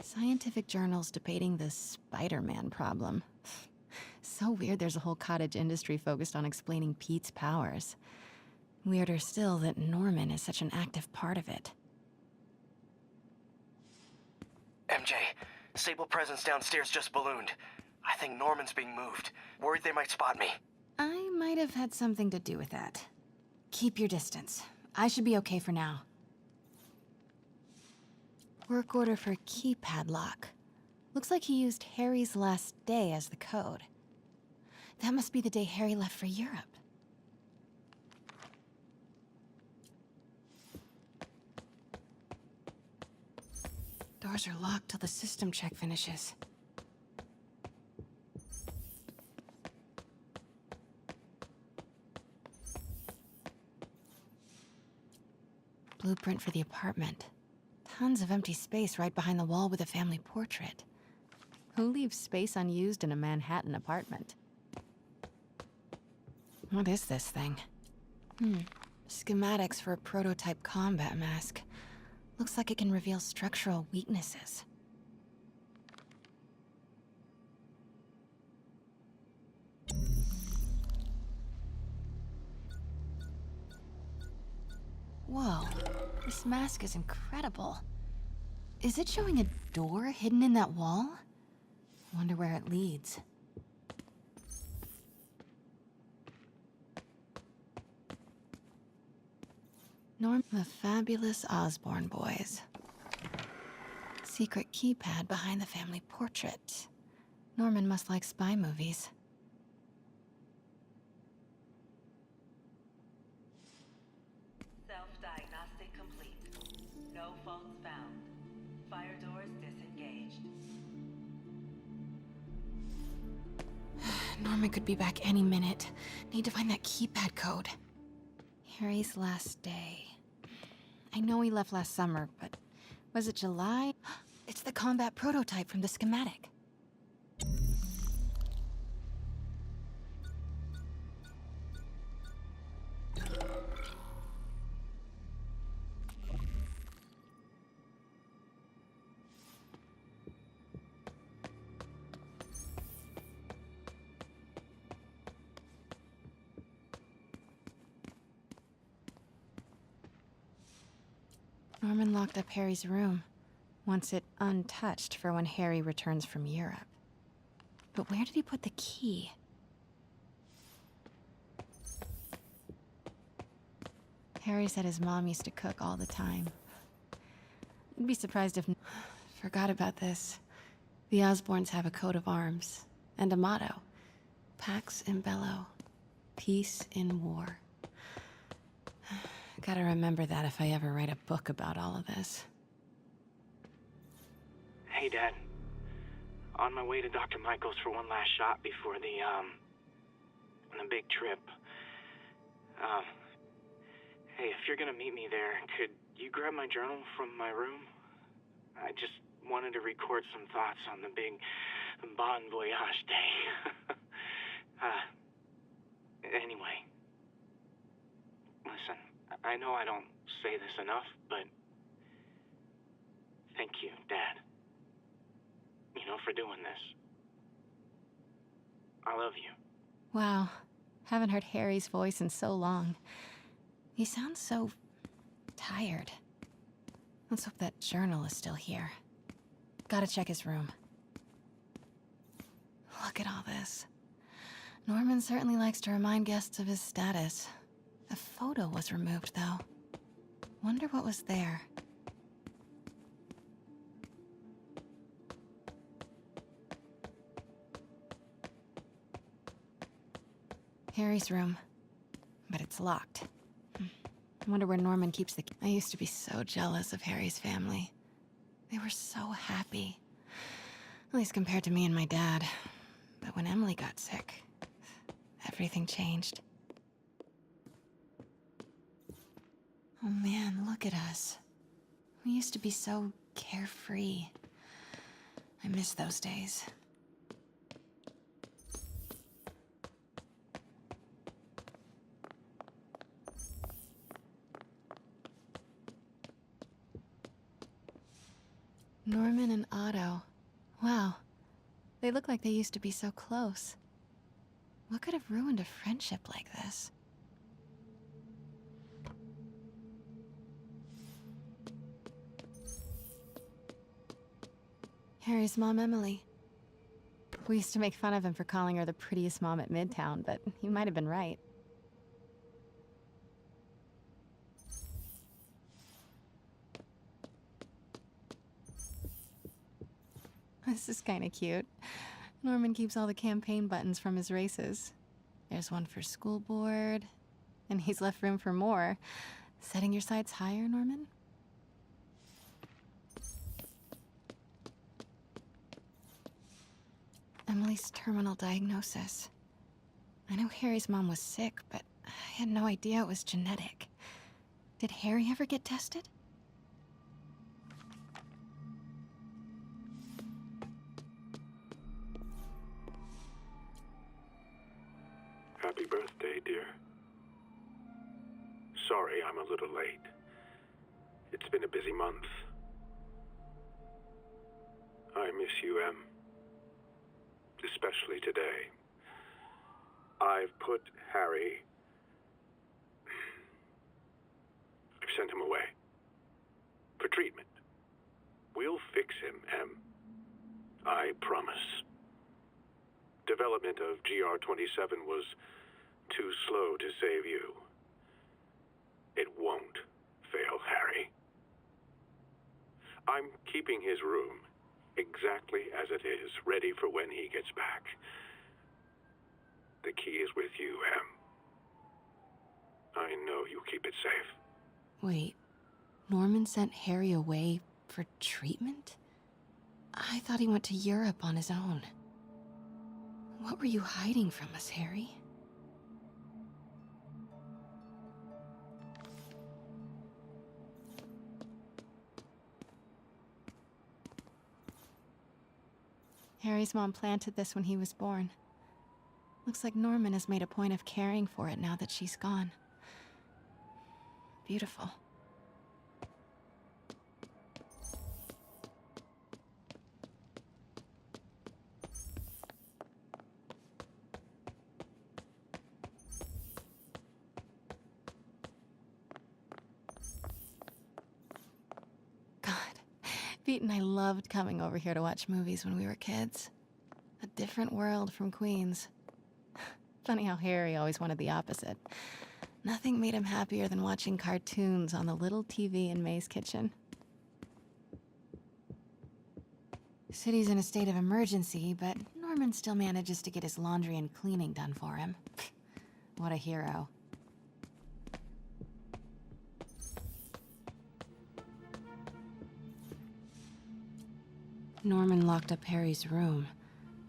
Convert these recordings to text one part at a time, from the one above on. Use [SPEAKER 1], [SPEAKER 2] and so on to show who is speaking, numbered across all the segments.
[SPEAKER 1] Scientific journals debating the Spider-Man problem. So weird there's a whole cottage industry focused on explaining Pete's powers. Weirder still that Norman is such an active part of it.
[SPEAKER 2] MJ, Sable presence downstairs just ballooned. I think Norman's being moved. Worried they might spot me.
[SPEAKER 1] I might have had something to do with that. Keep your distance. I should be okay for now. Work order for keypad lock. Looks like he used Harry's last day as the code. That must be the day Harry left for Europe. Doors are locked till the system check finishes. Blueprint for the apartment. Tons of empty space right behind the wall with a family portrait. Who leaves space unused in a Manhattan apartment? What is this thing? Schematics for a prototype combat mask. Looks like it can reveal structural weaknesses. Whoa, this mask is incredible. Is it showing a door hidden in that wall? Wonder where it leads. The Fabulous Osborn Boys. Secret keypad behind the family portrait. Norman must like spy movies.
[SPEAKER 3] Self-diagnostic complete. No faults found. Fire doors disengaged.
[SPEAKER 1] Norman could be back any minute. Need to find that keypad code. Harry's last day. I know he left last summer, but was it July? It's the combat prototype from the schematic. Norman locked up Harry's room. Wants it untouched for when Harry returns from Europe. But where did he put the key? Harry said his mom used to cook all the time. I'd be surprised if... Forgot about this. The Osborns have a coat of arms and a motto. Pax in bello. Peace in war. Gotta remember that if I ever write a book about all of this.
[SPEAKER 4] Hey, Dad. On my way to Dr. Michael's for one last shot before the big trip. Hey, if you're gonna meet me there, could you grab my journal from my room? I just wanted to record some thoughts on the big Bon Voyage day. Anyway. Listen, I know I don't say this enough, but thank you, Dad. You know, for doing this. I love you.
[SPEAKER 1] Wow. Haven't heard Harry's voice in so long. He sounds so... tired. Let's hope that journal is still here. Gotta check his room. Look at all this. Norman certainly likes to remind guests of his status. A photo was removed, though. Wonder what was there. Harry's room. But it's locked. I wonder where Norman keeps the key. I used to be so jealous of Harry's family. They were so happy. At least compared to me and my dad. But when Emily got sick, everything changed. Oh man, look at us. We used to be so carefree. I miss those days. Norman and Otto. Wow. They look like they used to be so close. What could have ruined a friendship like this? Harry's mom, Emily. We used to make fun of him for calling her the prettiest mom at Midtown, but he might have been right. This is kinda cute. Norman keeps all the campaign buttons from his races. There's one for school board, and he's left room for more. Setting your sights higher, Norman? Emily's terminal diagnosis. I know Harry's mom was sick, but I had no idea it was genetic. Did Harry ever get tested?
[SPEAKER 5] Happy birthday, dear. Sorry I'm a little late. It's been a busy month. I miss you, Em. Especially today. I've put Harry... I've sent him away. For treatment. We'll fix him, Em. I promise. Development of GR-27 was too slow to save you. It won't fail Harry. I'm keeping his room exactly as it is, ready for when he gets back. The key is with you, Em. I know you keep it safe.
[SPEAKER 1] Wait, Norman sent Harry away for treatment? I thought he went to Europe on his own. What were you hiding from us, Harry? Harry's mom planted this when he was born. Looks like Norman has made a point of caring for it now that she's gone. Beautiful. God, Pete and I loved coming over here to watch movies when we were kids. A different world from Queens. Funny how Harry always wanted the opposite. Nothing made him happier than watching cartoons on the little TV in May's kitchen. The city's in a state of emergency, but Norman still manages to get his laundry and cleaning done for him. What a hero. Norman locked up Harry's room,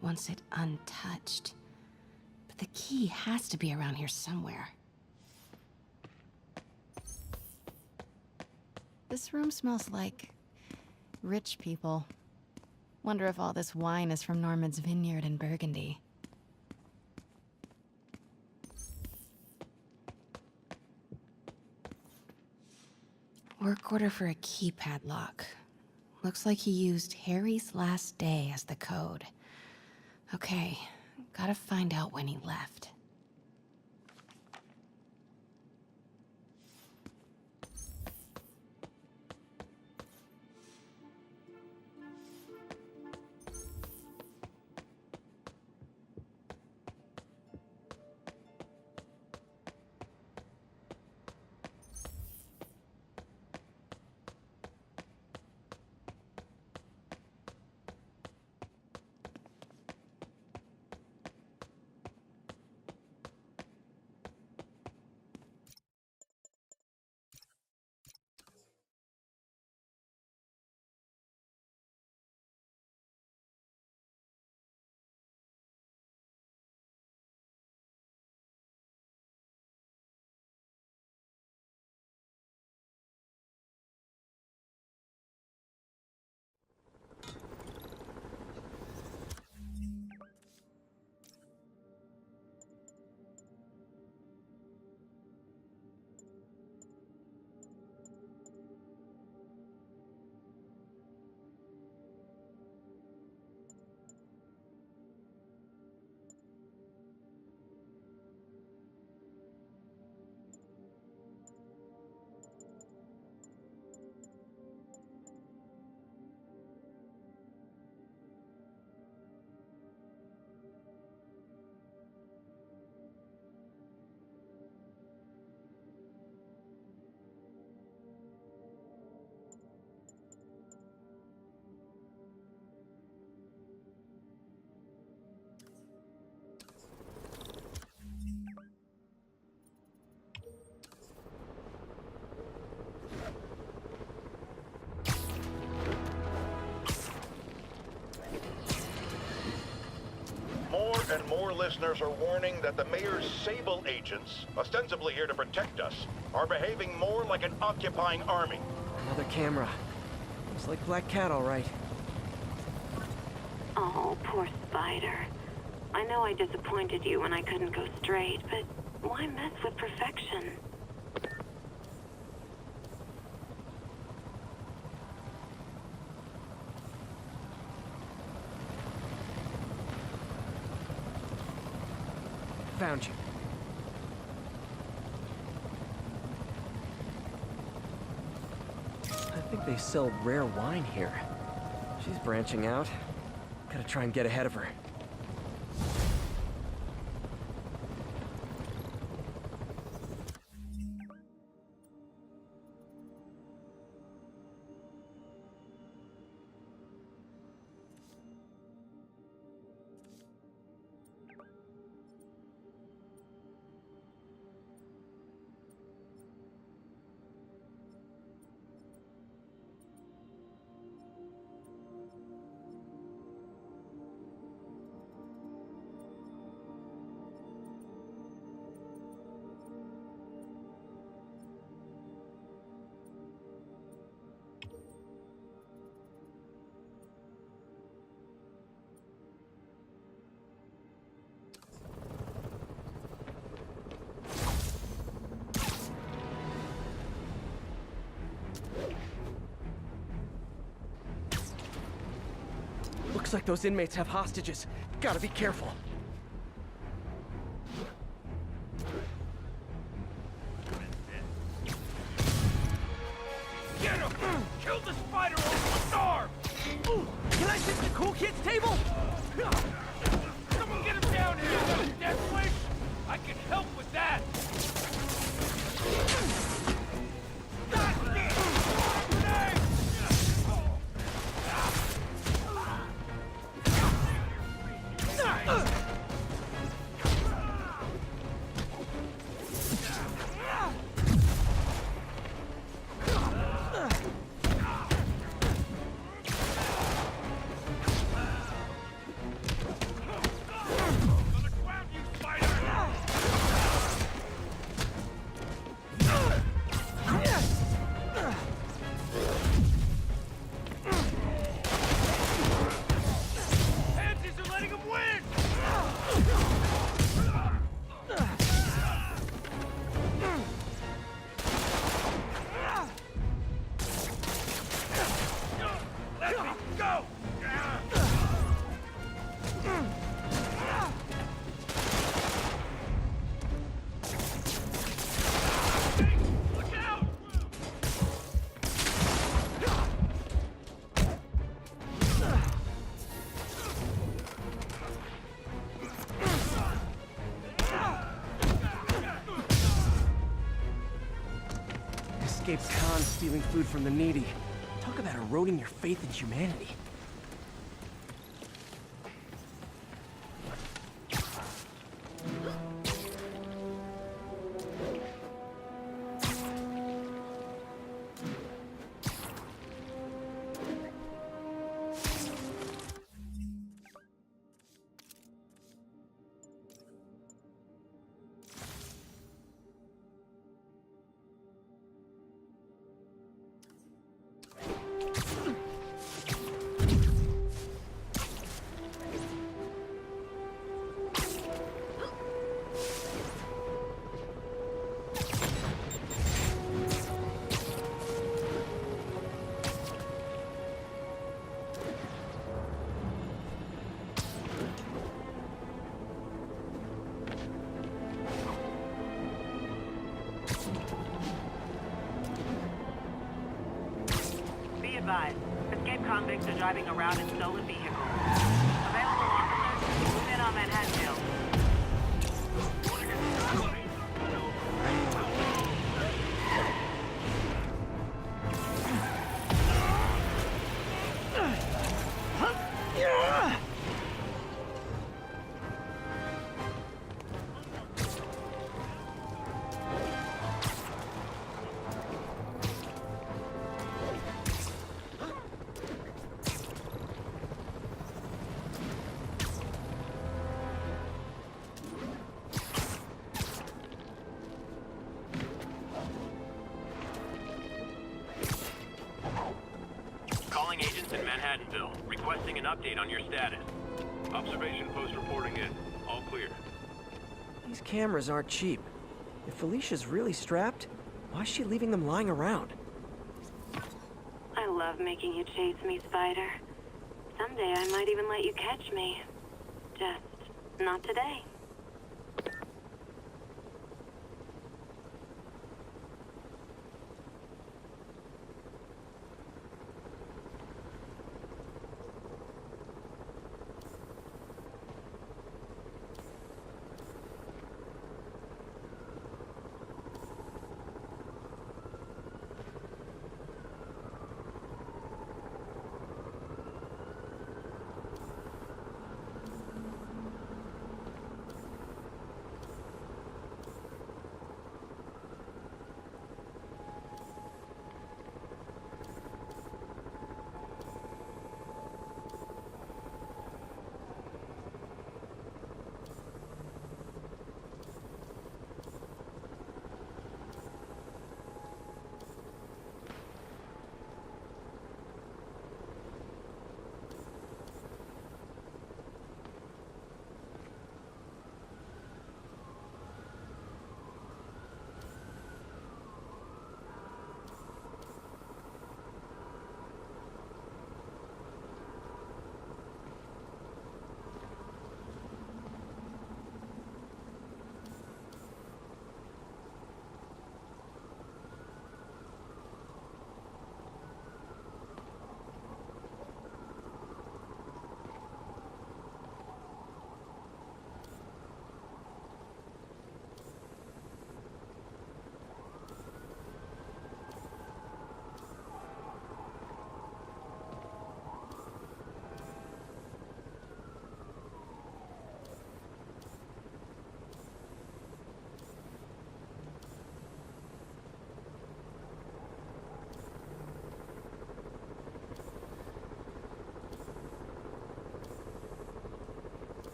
[SPEAKER 1] wants it untouched. But the key has to be around here somewhere. This room smells like rich people. Wonder if all this wine is from Norman's vineyard in Burgundy. Work order for a keypad lock. Looks like he used Harry's last day as the code. Okay, gotta find out when he left.
[SPEAKER 6] and more listeners are warning that the mayor's Sable agents, ostensibly here to protect us, are behaving more like an occupying army.
[SPEAKER 7] Another camera. Looks like Black Cat, all right.
[SPEAKER 8] Oh, poor Spider. I know I disappointed you when I couldn't go straight, but why mess with perfection?
[SPEAKER 7] Found you. I think they sell rare wine here. She's branching out. Gotta try and get ahead of her. Looks like those inmates have hostages. Gotta be careful.
[SPEAKER 9] Get him! Kill the spider or starve!
[SPEAKER 7] Can I sit at the cool kids table?
[SPEAKER 9] Someone get him down here! Got a death wish? I can help with that!
[SPEAKER 7] Escaped Khan stealing food from the needy. Talk about eroding your faith in humanity.
[SPEAKER 3] Escaped convicts are driving around in stolen vehicles. Available officers, move in on Manhattan Hill.
[SPEAKER 10] patrolling agents in Manhattanville, requesting an update on your status.
[SPEAKER 11] Observation post reporting in. All clear.
[SPEAKER 7] These cameras aren't cheap. If Felicia's really strapped, why is she leaving them lying around?
[SPEAKER 8] I love making you chase me, Spider. Someday I might even let you catch me. Just not today.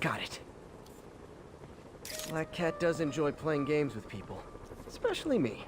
[SPEAKER 7] Got it. Black Cat does enjoy playing games with people. Especially me.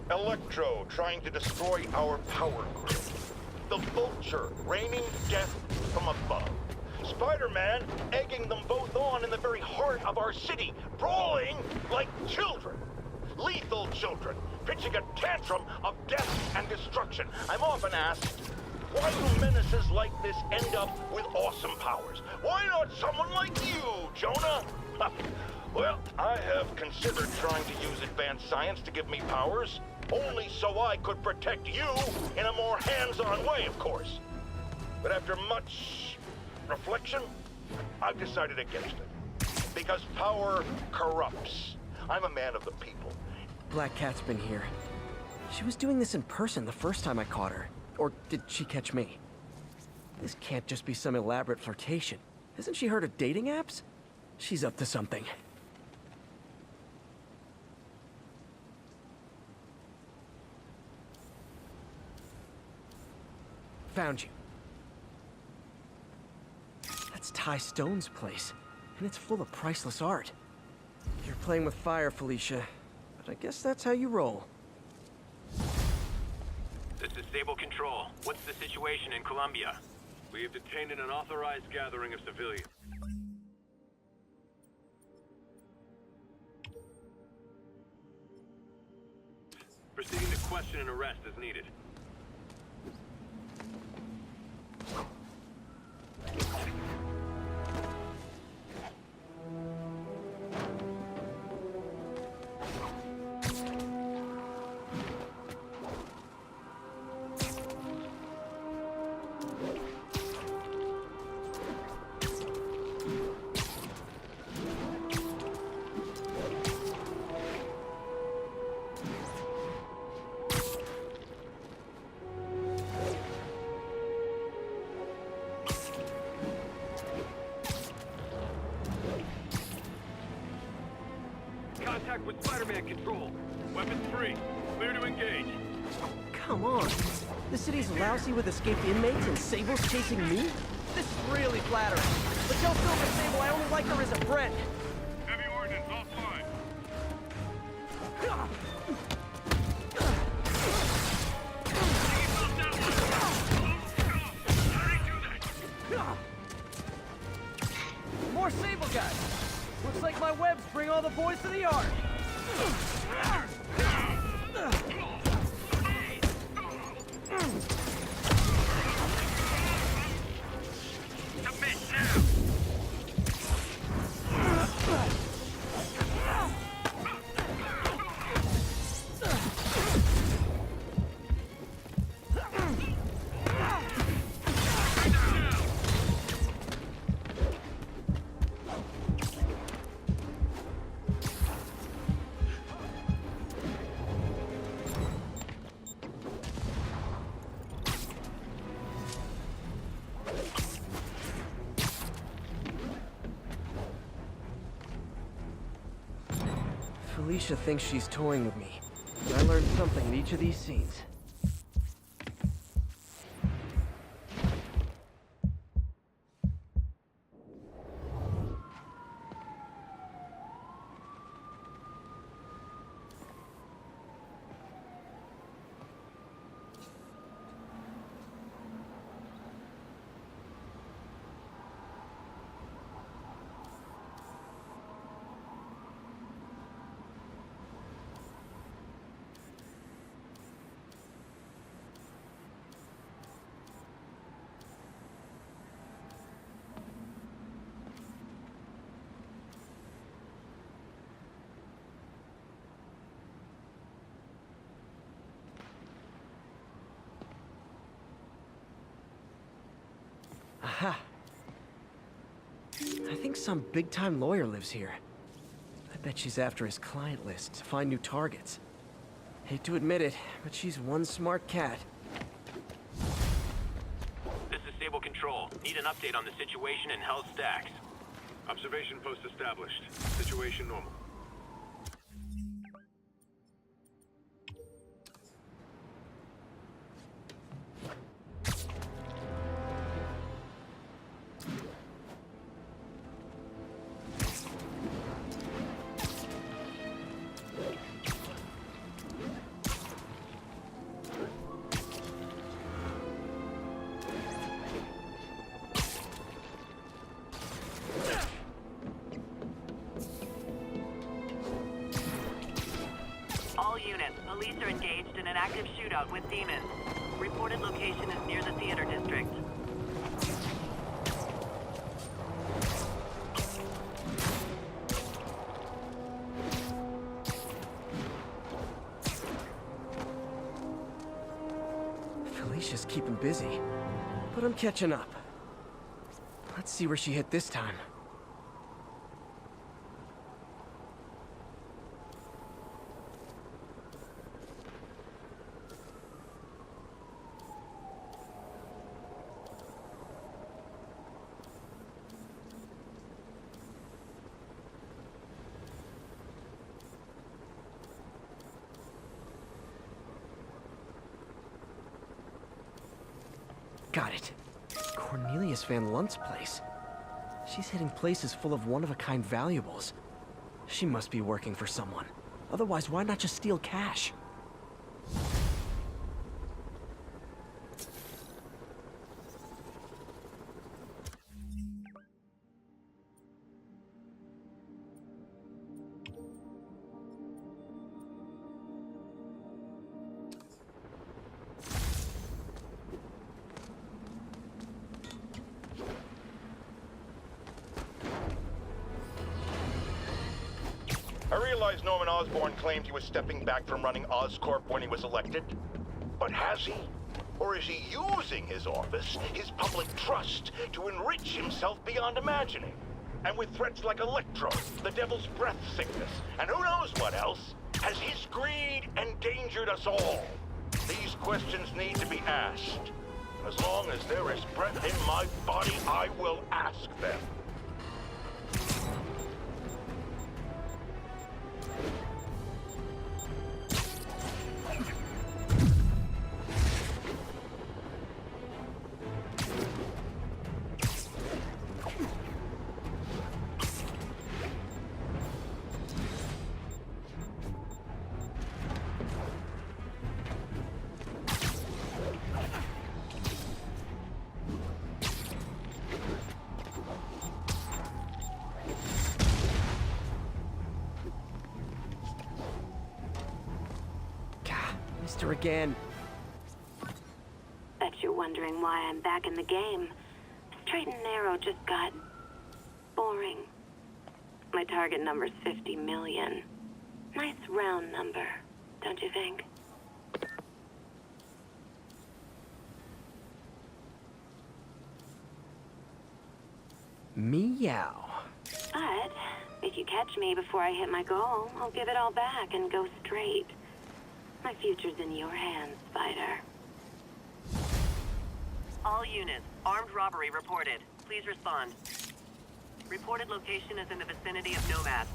[SPEAKER 6] Electro trying to destroy our power grid. The Vulture raining death from above. Spider-Man egging them both on in the very heart of our city, brawling like children. Lethal children, pitching a tantrum of death and destruction. I'm often asked, why do menaces like this end up with awesome powers? Why not someone like you, Jonah? Well, I have considered trying to use advanced science to give me powers, only so I could protect you in a more hands-on way, of course. But after much reflection, I've decided against it. Because power corrupts. I'm a man of the people.
[SPEAKER 7] Black Cat's been here. She was doing this in person the first time I caught her. Or did she catch me? This can't just be some elaborate flirtation. Hasn't she heard of dating apps? She's up to something. Found you. That's Ty Stone's place, and it's full of priceless art. You're playing with fire, Felicia, but I guess that's how you roll.
[SPEAKER 10] This is Sable Control. What's the situation in Colombia?
[SPEAKER 11] We have detained an unauthorized gathering of civilians. Proceeding to question and arrest as needed. with Spider-Man control. Weapons free. Clear to engage.
[SPEAKER 7] Come on. The city's lousy with escaped inmates and Sable's chasing me? This is really flattering. But tell Silver Sable I only like her as a friend.
[SPEAKER 11] Heavy ordnance offline.
[SPEAKER 7] More Sable guys. Looks like my webs bring all the boys to the yard. Felicia thinks she's toying with me, but I learned something in each of these scenes. Aha. I think some big-time lawyer lives here. I bet she's after his client list to find new targets. Hate to admit it, but she's one smart cat.
[SPEAKER 10] This is Sable Control. Need an update on the situation in Hell's Stacks.
[SPEAKER 11] Observation post established. Situation normal.
[SPEAKER 3] Police are engaged in an active shootout with demons. Reported location is near the theater district.
[SPEAKER 7] Felicia's keeping busy, but I'm catching up. Let's see where she hit this time. Got it. Cornelius Van Lunt's place. She's hitting places full of one-of-a-kind valuables. She must be working for someone. Otherwise, why not just steal cash?
[SPEAKER 6] I realize Norman Osborn claimed he was stepping back from running Oscorp when he was elected. But has he? Or is he using his office, his public trust, to enrich himself beyond imagining? And with threats like Electro, the Devil's Breath sickness, and who knows what else, has his greed endangered us all? These questions need to be asked. As long as there is breath in my body, I will ask them.
[SPEAKER 7] her again.
[SPEAKER 8] Bet you're wondering why I'm back in the game. Straight and narrow just got boring. My target number's 50 million. Nice round number, don't you think?
[SPEAKER 7] Meow.
[SPEAKER 8] But if you catch me before I hit my goal, I'll give it all back and go straight. My future's in your hands, Spider.
[SPEAKER 3] All units, armed robbery reported. Please respond. Reported location is in the vicinity of Nomad.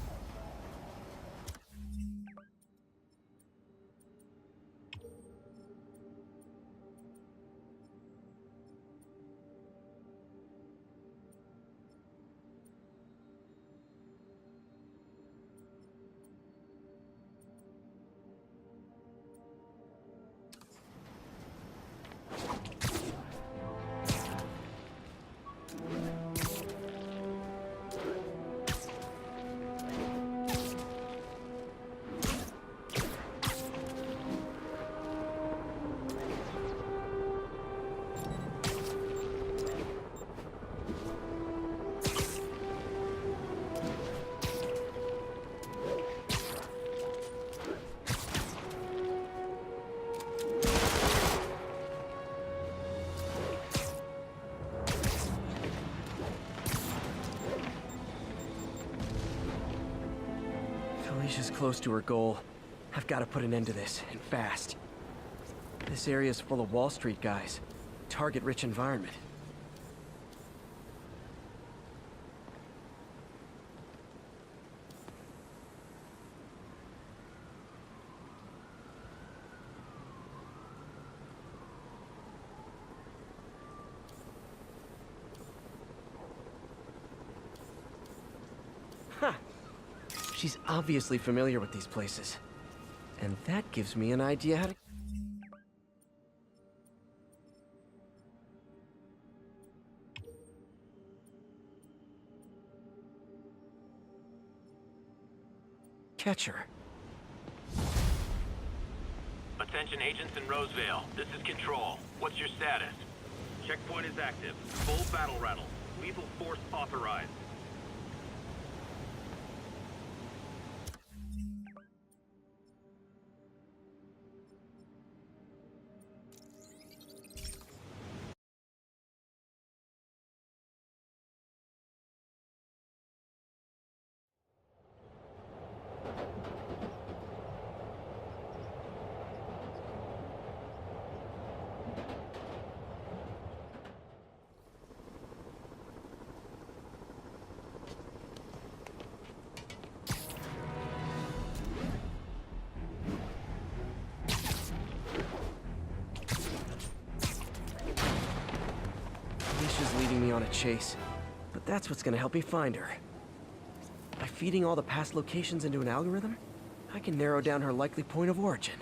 [SPEAKER 7] Felicia's close to her goal. I've got to put an end to this, and fast. This area's full of Wall Street guys. Target-rich environment. Huh. She's obviously familiar with these places. And that gives me an idea how to... catch her.
[SPEAKER 10] Attention agents in Rosevale. This is Control. What's your status?
[SPEAKER 11] Checkpoint is active. Full battle rattle. Lethal force authorized.
[SPEAKER 7] Alicia's leading me on a chase, but that's what's gonna help me find her. By feeding all the past locations into an algorithm, I can narrow down her likely point of origin.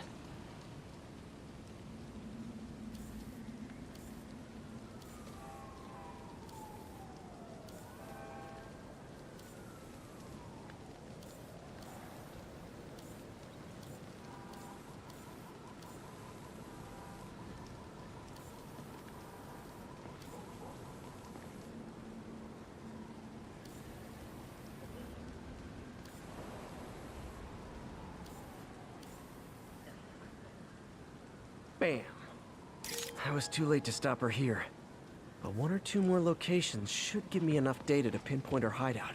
[SPEAKER 7] Bam. I was too late to stop her here. But one or two more locations should give me enough data to pinpoint her hideout.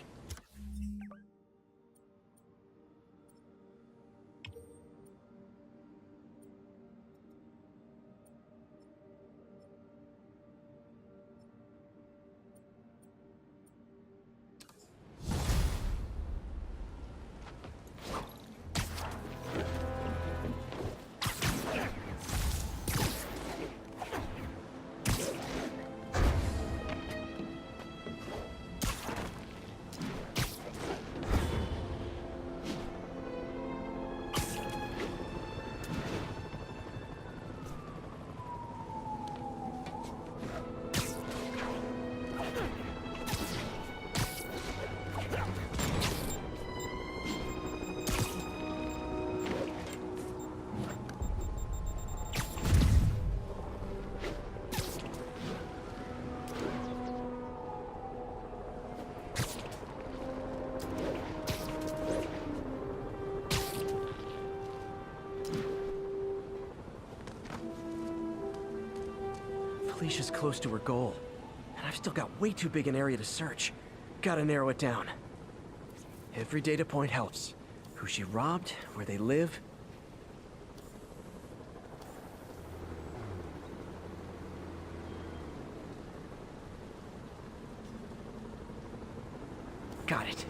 [SPEAKER 7] Felicia's close to her goal, and I've still got way too big an area to search. Gotta narrow it down. Every data point helps. Who she robbed, where they live. Got it.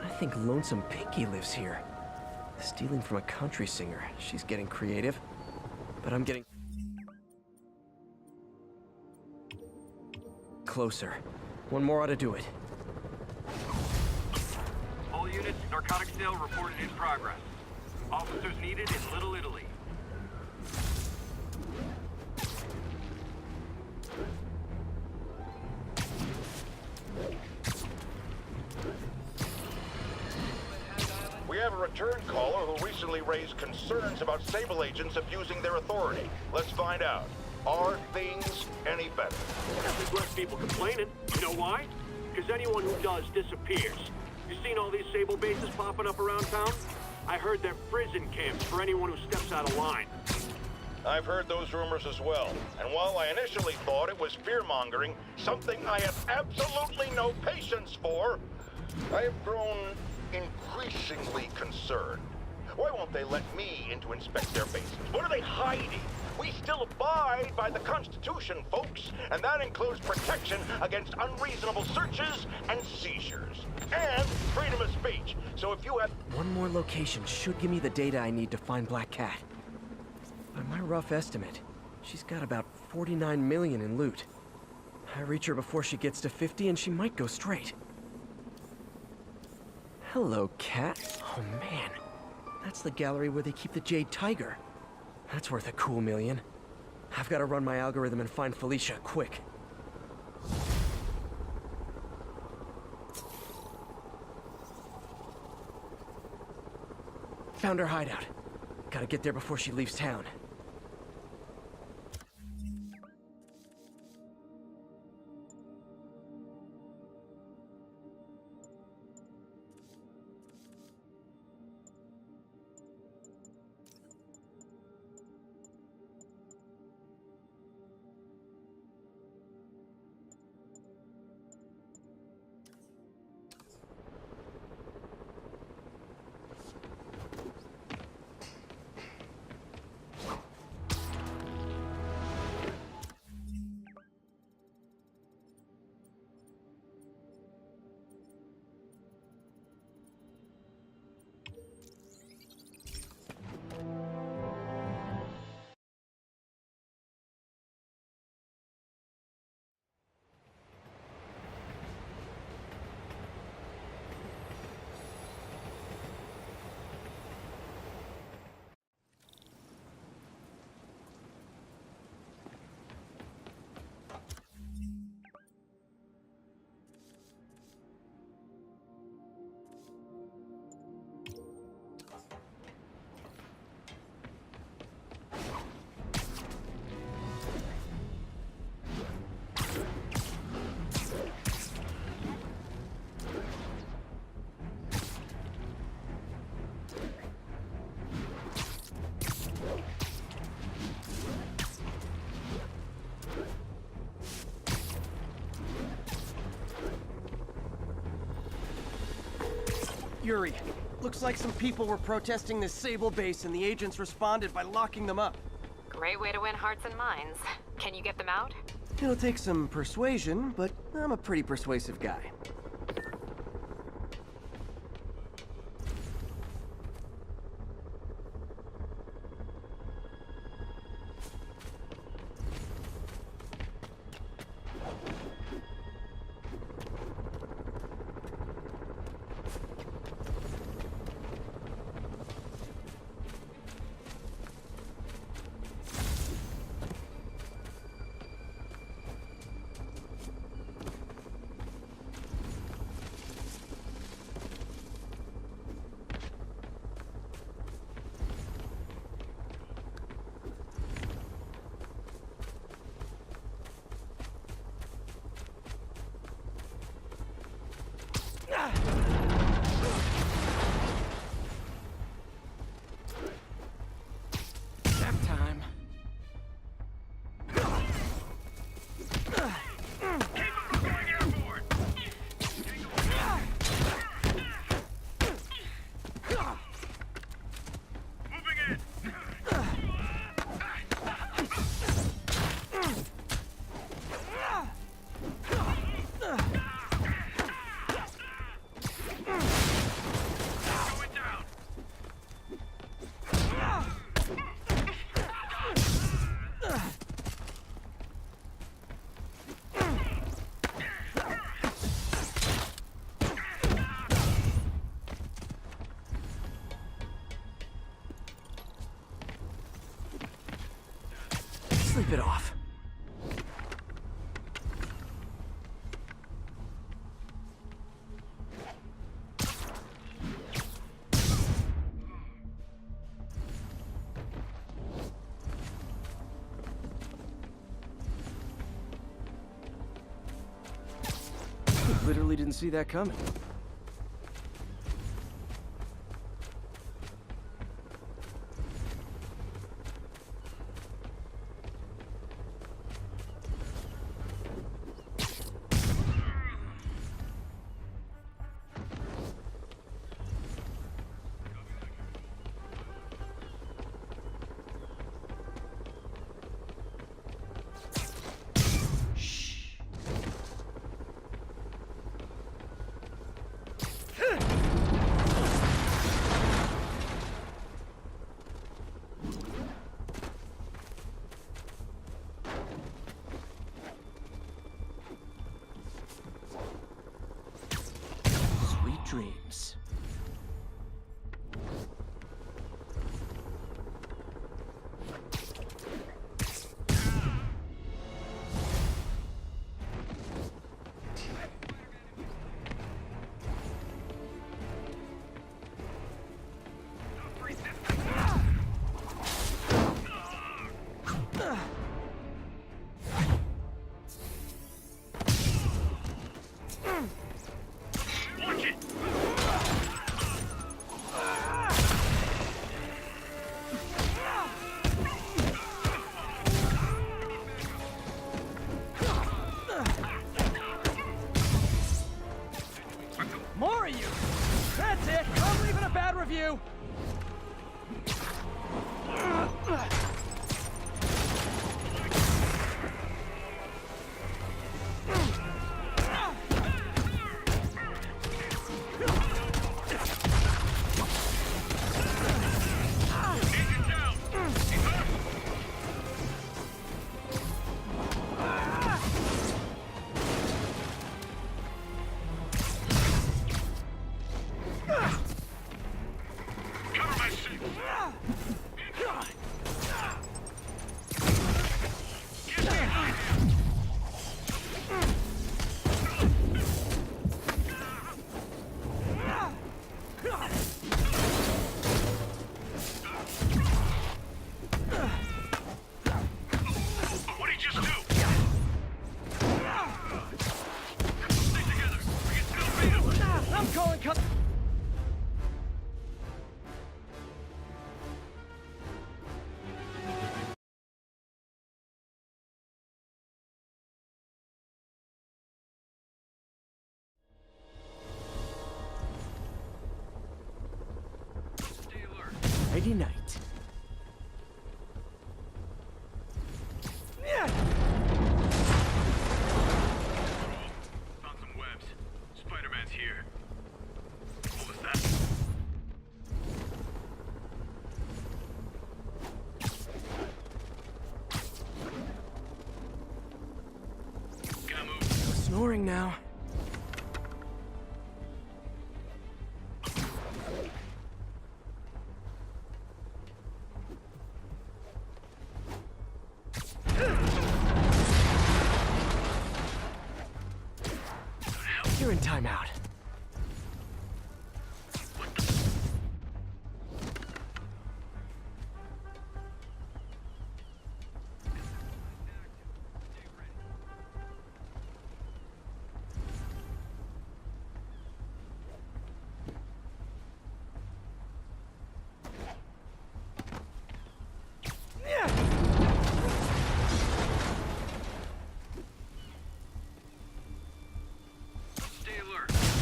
[SPEAKER 7] I think Lonesome Pinky lives here. Stealing from a country singer. She's getting creative. But I'm getting closer. One more ought to do it.
[SPEAKER 10] All units, narcotic sale reported in progress. Officers needed in Little Italy.
[SPEAKER 6] We have a return caller who recently raised concerns about Sable agents abusing their authority. Let's find out. Are things any better?
[SPEAKER 11] There's less people complaining. You know why? Because anyone who does disappears. You seen all these Sable bases popping up around town? I heard they're prison camps for anyone who steps out of line.
[SPEAKER 6] I've heard those rumors as well. And while I initially thought it was fear-mongering, something I have absolutely no patience for, I have grown increasingly concerned. Why won't they let me in to inspect their bases? What are they hiding? We still abide by the Constitution, folks, and that includes protection against unreasonable searches and seizures, and freedom of speech. So if you have...
[SPEAKER 7] One more location should give me the data I need to find Black Cat. By my rough estimate, she's got about 49 million in loot. I reach her before she gets to 50 and she might go straight. Hello, Cat. Oh man, that's the gallery where they keep the Jade Tiger. That's worth a cool million. I've got to run my algorithm and find Felicia, quick. Found her hideout. Gotta get there before she leaves town.
[SPEAKER 12] Yuri, looks like some people were protesting this Sable base and the agents responded by locking them up.
[SPEAKER 13] Great way to win hearts and minds. Can you get them out?
[SPEAKER 12] It'll take some persuasion, but I'm a pretty persuasive guy.
[SPEAKER 7] keep it off.
[SPEAKER 12] Literally didn't see that coming.
[SPEAKER 7] Dreams.
[SPEAKER 12] More of you! That's it! I'm leaving a bad review!
[SPEAKER 7] Friday night.
[SPEAKER 10] Found some webs. Spider-Man's here. What was that? Gotta move.
[SPEAKER 7] Snoring now. You're in timeout.
[SPEAKER 10] Stay alert.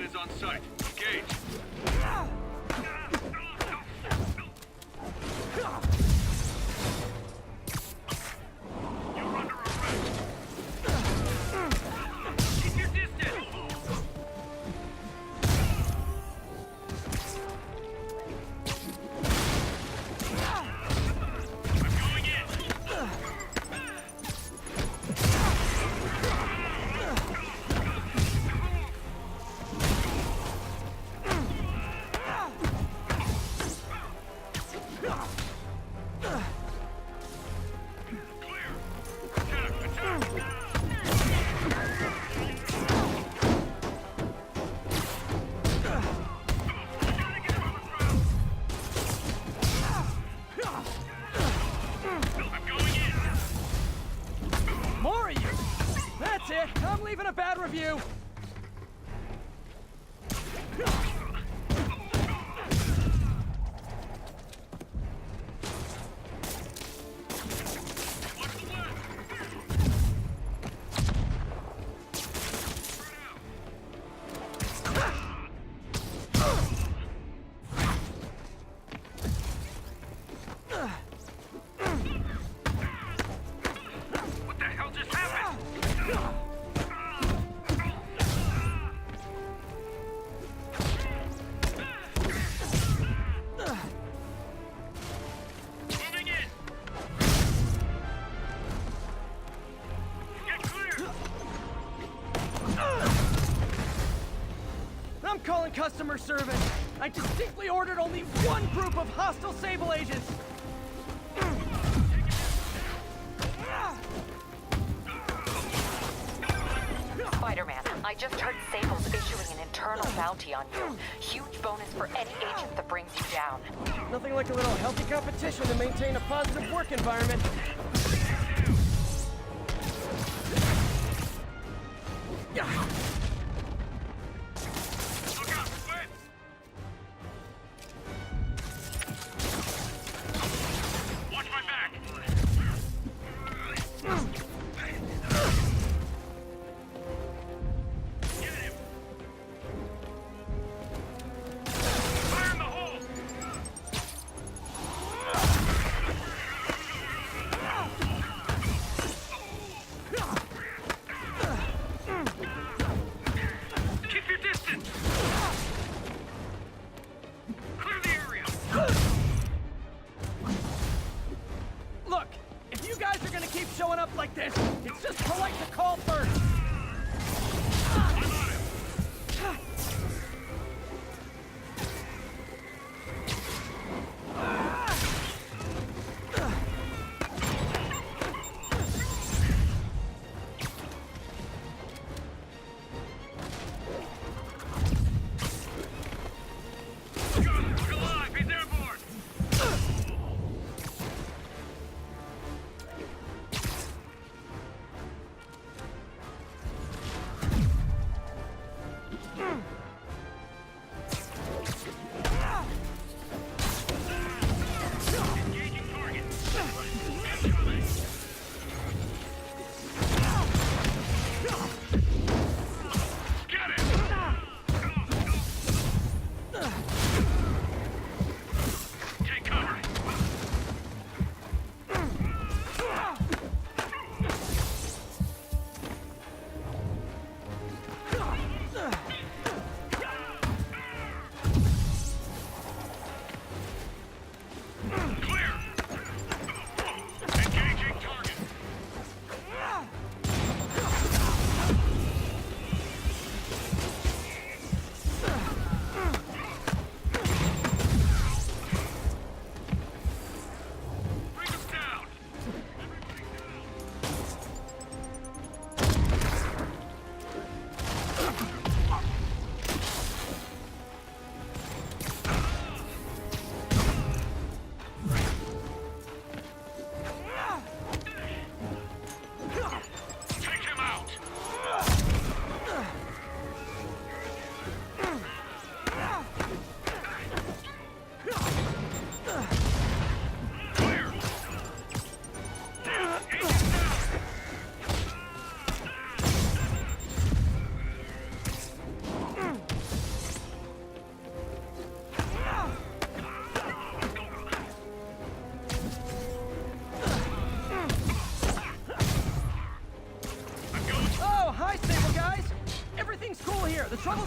[SPEAKER 10] is on site. Engage. You're under arrest. Keep your distance. I'm going in.
[SPEAKER 12] More of you! That's it! I'm leaving a bad review!
[SPEAKER 10] What the hell just happened? Moving in. Get clear.
[SPEAKER 12] I'm calling customer service! I distinctly ordered only one group of hostile Sable agents!
[SPEAKER 13] Spider-Man, I just heard Sable's issuing an internal bounty on you. Huge bonus for any agent that brings you down.
[SPEAKER 12] Nothing like a little healthy competition to maintain a positive work environment.
[SPEAKER 10] Look out, Web. Watch my back. Get him. Fire in the hole.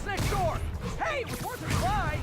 [SPEAKER 9] Sable's next door! Hey, it was worth a try!